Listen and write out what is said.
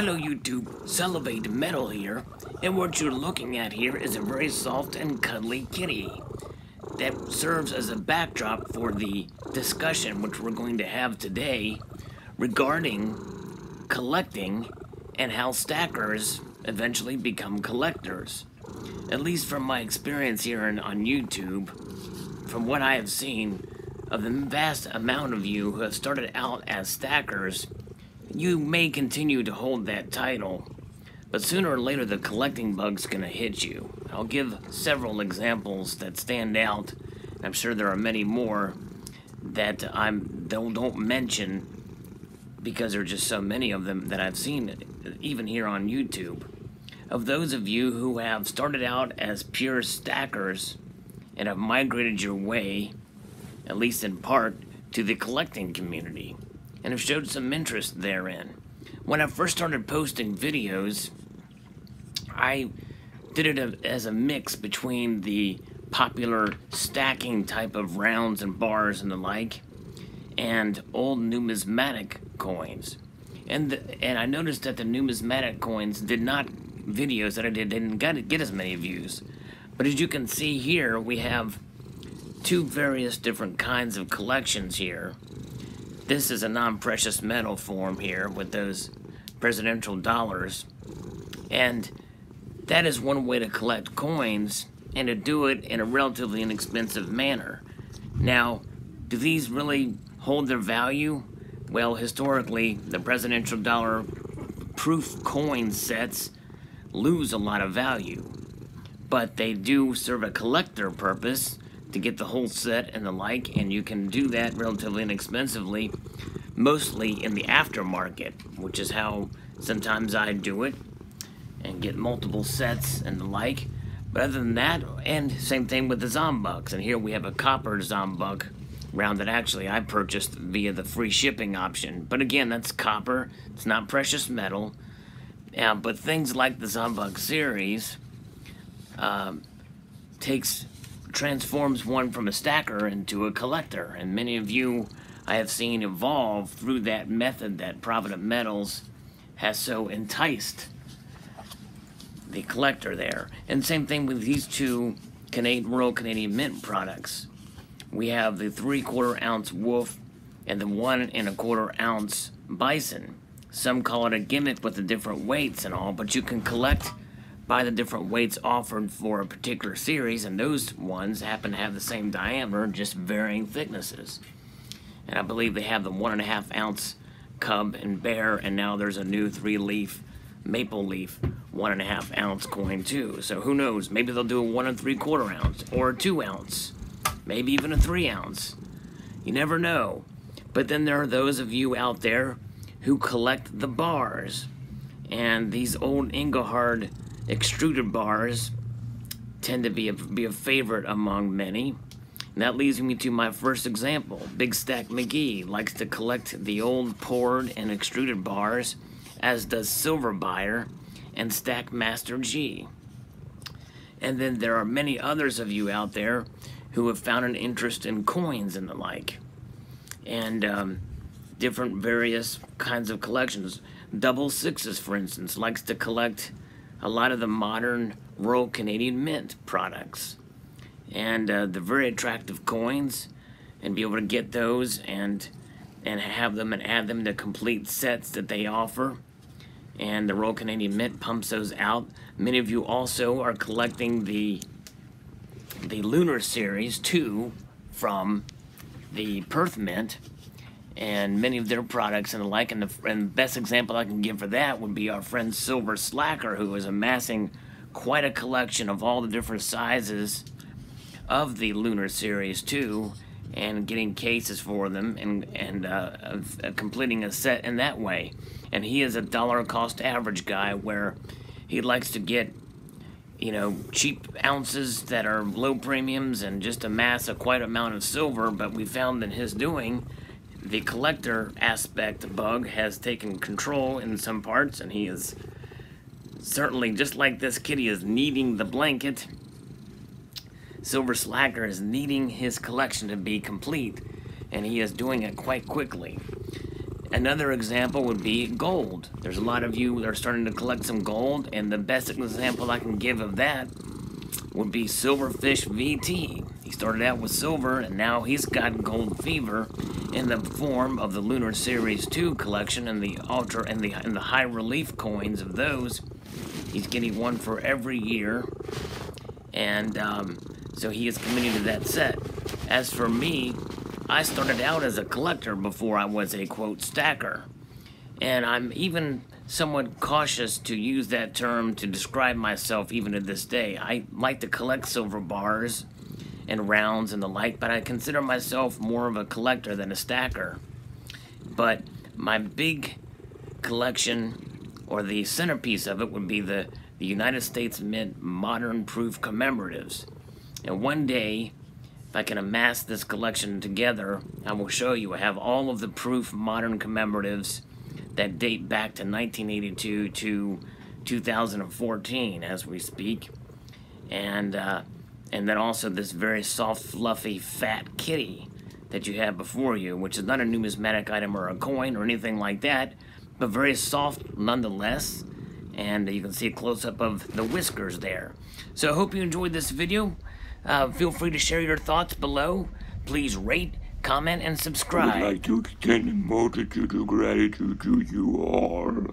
Hello YouTube, Salivate Metal here, and what you're looking at here is a very soft and cuddly kitty that serves as a backdrop for the discussion which we're going to have today regarding collecting and how stackers eventually become collectors. At least from my experience here on YouTube, from what I have seen of the vast amount of you who have started out as stackers, you may continue to hold that title, but sooner or later the collecting bug's gonna hit you. I'll give several examples that stand out. I'm sure there are many more that I don't mention because there are just so many of them that I've seen, even here on YouTube. Of those of you who have started out as pure stackers and have migrated your way, at least in part, to the collecting community, and have showed some interest therein. When I first started posting videos, I did it as a mix between the popular stacking type of rounds and bars and the like, and old numismatic coins. And I noticed that the numismatic coins videos that I did didn't get as many views. But as you can see here, we have two various different kinds of collections here. This is a non-precious metal form here with those presidential dollars, and that is one way to collect coins and to do it in a relatively inexpensive manner. Now, do these really hold their value? Well, historically, the presidential dollar proof coin sets lose a lot of value, but they do serve a collector purpose to get the whole set and the like, and you can do that relatively inexpensively, mostly in the aftermarket, which is how sometimes I do it, and get multiple sets and the like. But other than that, and same thing with the Zombucks, and here we have a copper Zombuck round that actually I purchased via the free shipping option. But again, that's copper, it's not precious metal, but things like the Zombuck series transforms one from a stacker into a collector, and many of you I have seen evolve through that method that Provident Metals has so enticed the collector there. And same thing with these two Royal Canadian Mint products. We have the 3/4 ounce Wolf and the 1 1/4 ounce Bison. Some call it a gimmick with the different weights and all, but you can collect by the different weights offered for a particular series, and those ones happen to have the same diameter, just varying thicknesses. And I believe they have the 1.5 ounce Cub and Bear, and now there's a new 3-leaf Maple Leaf 1.5 ounce coin too. So who knows, maybe they'll do a 1 3/4 ounce or a 2 ounce, maybe even a 3 ounce. You never know. But then there are those of you out there who collect the bars, and these old Engelhard extruded bars tend to be a favorite among many. And that leads me to my first example. Big Stack McGee likes to collect the old poured and extruded bars, as does Silver Buyer and Stack Master G. And then there are many others of you out there who have found an interest in coins and the like, and different various kinds of collections. Double Sixes, for instance, likes to collect a lot of the modern Royal Canadian Mint products, and the very attractive coins, and be able to get those and have them and add them to complete sets that they offer. And the Royal Canadian Mint pumps those out. Many of you also are collecting the Lunar Series too from the Perth Mint, and many of their products and the like. And the best example I can give for that would be our friend Silver Slacker, who is amassing quite a collection of all the different sizes of the Lunar Series too, and getting cases for them, and completing a set in that way. And he is a dollar cost average guy, where he likes to get, cheap ounces that are low premiums and just amass quite amount of silver. But we found in his doing, the collector aspect bug has taken control in some parts, and he is certainly, just like this kitty is needing the blanket, Silver Slacker is needing his collection to be complete, and he is doing it quite quickly. Another example would be gold. There's a lot of you that are starting to collect some gold, and the best example I can give of that would be Silverfish VT. He started out with silver, and now he's got gold fever in the form of the Lunar Series 2 collection and the ultra and the high relief coins of those. He's getting one for every year, and so he is committed to that set. As for me, I started out as a collector before I was a quote stacker, and I'm even somewhat cautious to use that term to describe myself even to this day. I like to collect silver bars and rounds and the like, but I consider myself more of a collector than a stacker. But my big collection, or the centerpiece of it, would be the United States Mint Modern Proof Commemoratives. And one day, if I can amass this collection together, I will show you. I have all of the proof modern commemoratives that date back to 1982 to 2014 as we speak. And then also this very soft, fluffy, fat kitty that you have before you, which is not a numismatic item or a coin or anything like that, but very soft nonetheless. And you can see a close-up of the whiskers there. So I hope you enjoyed this video. Feel free to share your thoughts below. Please rate, comment, and subscribe. I would like to extend a multitude of gratitude to you all.